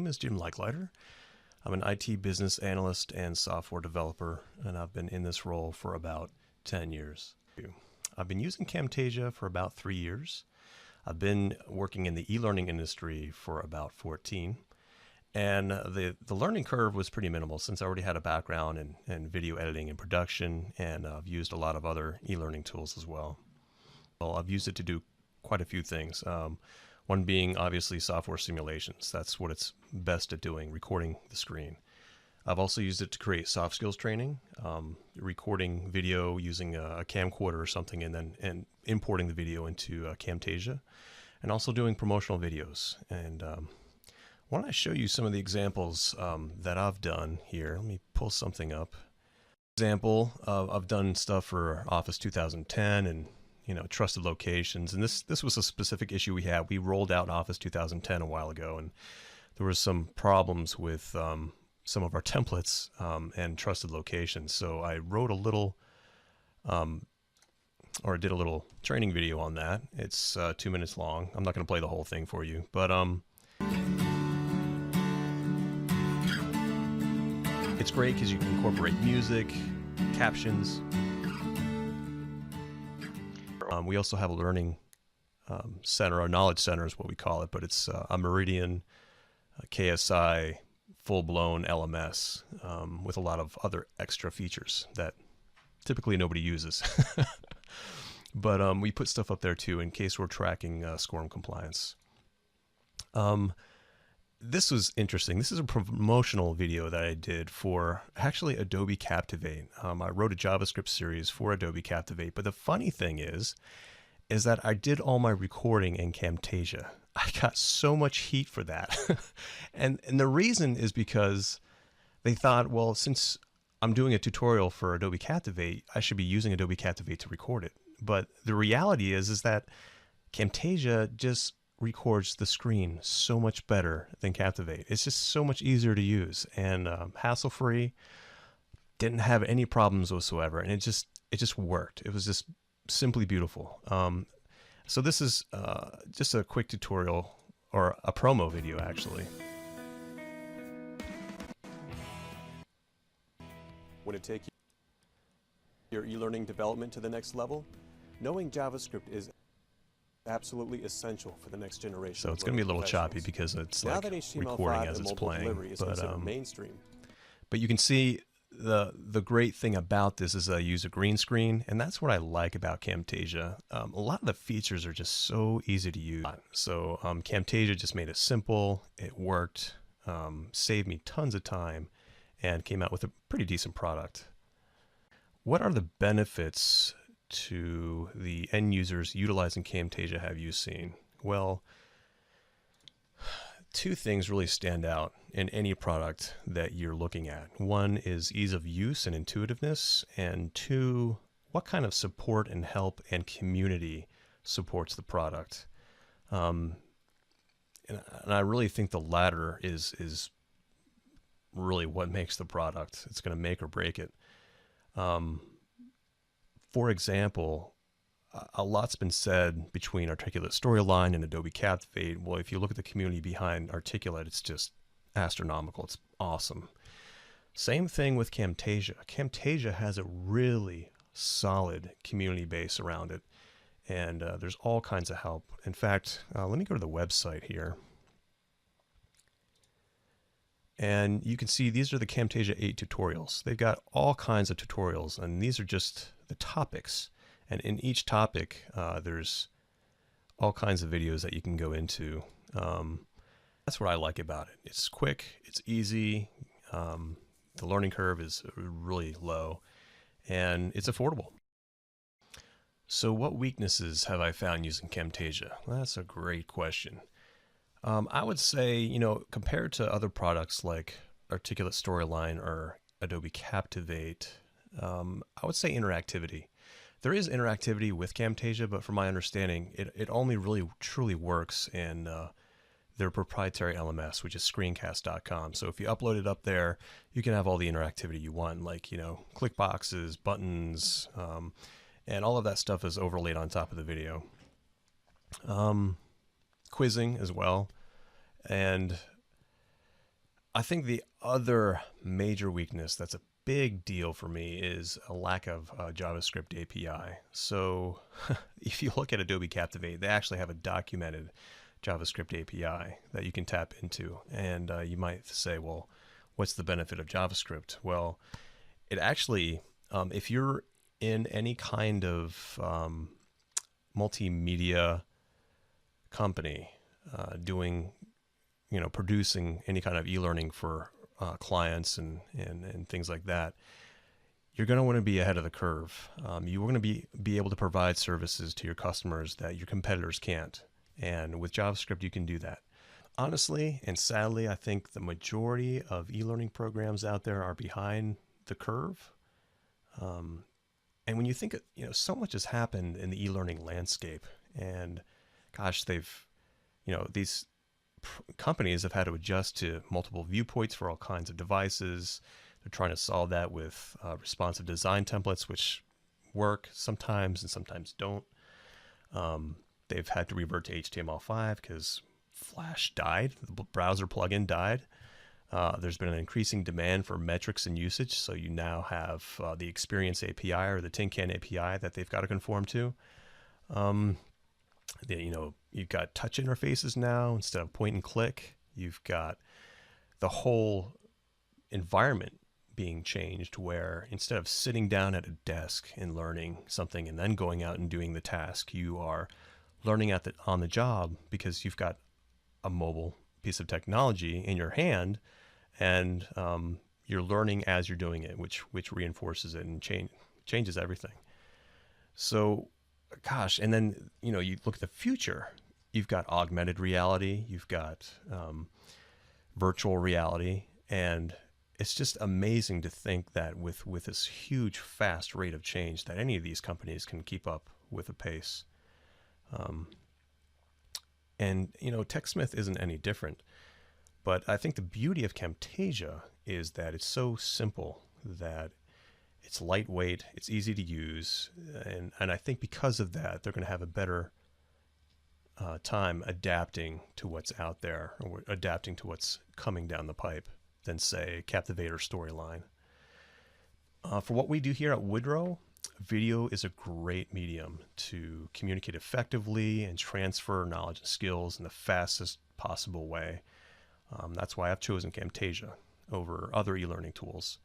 name is Jim Leichliter. I'm an IT business analyst and software developer, and I've been in this role for about 10 years. I've been using Camtasia for about 3 years. I've been working in the e-learning industry for about 14. And the learning curve was pretty minimal since I already had a background in video editing and production, and I've used a lot of other e-learning tools as well. Well, I've used it to do quite a few things. One being obviously software simulations. That's what it's best at doing, recording the screen. I've also used it to create soft skills training, recording video using a camcorder or something, and importing the video into Camtasia, and also doing promotional videos. And why don't I show you some of the examples that I've done here? Let me pull something up. Example, I've done stuff for Office 2010 and trusted locations, and this was a specific issue we had. We rolled out Office 2010 a while ago, and there was some problems with some of our templates and trusted locations. So I wrote a little, or did a little training video on that. It's 2 minutes long. I'm not going to play the whole thing for you, but it's great because you can incorporate music, captions. We also have a learning center, a knowledge center is what we call it, but it's a Meridian, a KSI, full-blown LMS with a lot of other extra features that typically nobody uses. But we put stuff up there too in case we're tracking SCORM compliance. This was interesting. This is a promotional video that I did for actually Adobe Captivate. I wrote a JavaScript series for Adobe Captivate, but the funny thing is that I did all my recording in Camtasia. I got so much heat for that. and the reason is because they thought, well, since I'm doing a tutorial for Adobe Captivate, I should be using Adobe Captivate to record it. But the reality is that Camtasia just records the screen so much better than Captivate. It's just so much easier to use and hassle-free. Didn't have any problems whatsoever, and it just worked. It was just simply beautiful. So this is just a quick tutorial, or a promo video actually. Want to take your e-learning development to the next level? Knowing JavaScript is absolutely essential for the next generation. So it's going to be a little choppy because it's like recording as it's playing. But you can see the great thing about this is I use a green screen, and that's what I like about Camtasia. A lot of the features are just so easy to use. So Camtasia just made it simple. It worked, saved me tons of time, and came out with a pretty decent product. What are the benefits to the end users utilizing Camtasia have you seen? Well, two things really stand out in any product that you're looking at. One is ease of use and intuitiveness, and two, what kind of support and help and community supports the product. And I really think the latter is really what makes the product. It's going to make or break it. For example, a lot's been said between Articulate Storyline and Adobe Captivate. Well, if you look at the community behind Articulate, it's just astronomical. It's awesome. Same thing with Camtasia. Camtasia has a really solid community base around it, and there's all kinds of help. In fact, let me go to the website here. And you can see these are the Camtasia 8 tutorials. They've got all kinds of tutorials, and these are just the topics. And in each topic, there's all kinds of videos that you can go into. That's what I like about it. It's quick, it's easy, the learning curve is really low, and it's affordable. So what weaknesses have I found using Camtasia? Well, that's a great question. I would say, compared to other products like Articulate Storyline or Adobe Captivate, I would say interactivity. There is interactivity with Camtasia, but from my understanding, it only really truly works in their proprietary LMS, which is screencast.com. So if you upload it up there, you can have all the interactivity you want, like, click boxes, buttons, and all of that stuff is overlaid on top of the video. Quizzing as well. And I think the other major weakness that's a big deal for me is a lack of JavaScript API. So if you look at Adobe Captivate, they actually have a documented JavaScript API that you can tap into. And you might say, well, what's the benefit of JavaScript? Well, it actually, if you're in any kind of multimedia company doing, producing any kind of e-learning for clients and things like that, you're going to want to be ahead of the curve. You want to be able to provide services to your customers that your competitors can't. And with JavaScript, you can do that. Honestly and sadly, I think the majority of e-learning programs out there are behind the curve. And when you think, so much has happened in the e-learning landscape, and gosh, these companies have had to adjust to multiple viewpoints for all kinds of devices. They're trying to solve that with responsive design templates, which work sometimes and sometimes don't. They've had to revert to HTML5 because Flash died, the browser plugin died. There's been an increasing demand for metrics and usage, so you now have the Experience API or the Tin Can API that they've got to conform to. You've got touch interfaces now instead of point and click. You've got the whole environment being changed, where instead of sitting down at a desk and learning something and then going out and doing the task, you are learning on the job because you've got a mobile piece of technology in your hand, and you're learning as you're doing it, which reinforces it and changes everything. So, gosh, and then you look at the future. You've got augmented reality, you've got virtual reality, and it's just amazing to think that with this huge, fast rate of change, that any of these companies can keep up with the pace. And TechSmith isn't any different. But I think the beauty of Camtasia is that it's so simple, that it's lightweight, it's easy to use, and I think because of that, they're going to have a better time adapting to what's out there, or adapting to what's coming down the pipe, than, say, Captivate or Storyline. For what we do here at Woodrow, video is a great medium to communicate effectively and transfer knowledge and skills in the fastest possible way. That's why I've chosen Camtasia over other e-learning tools.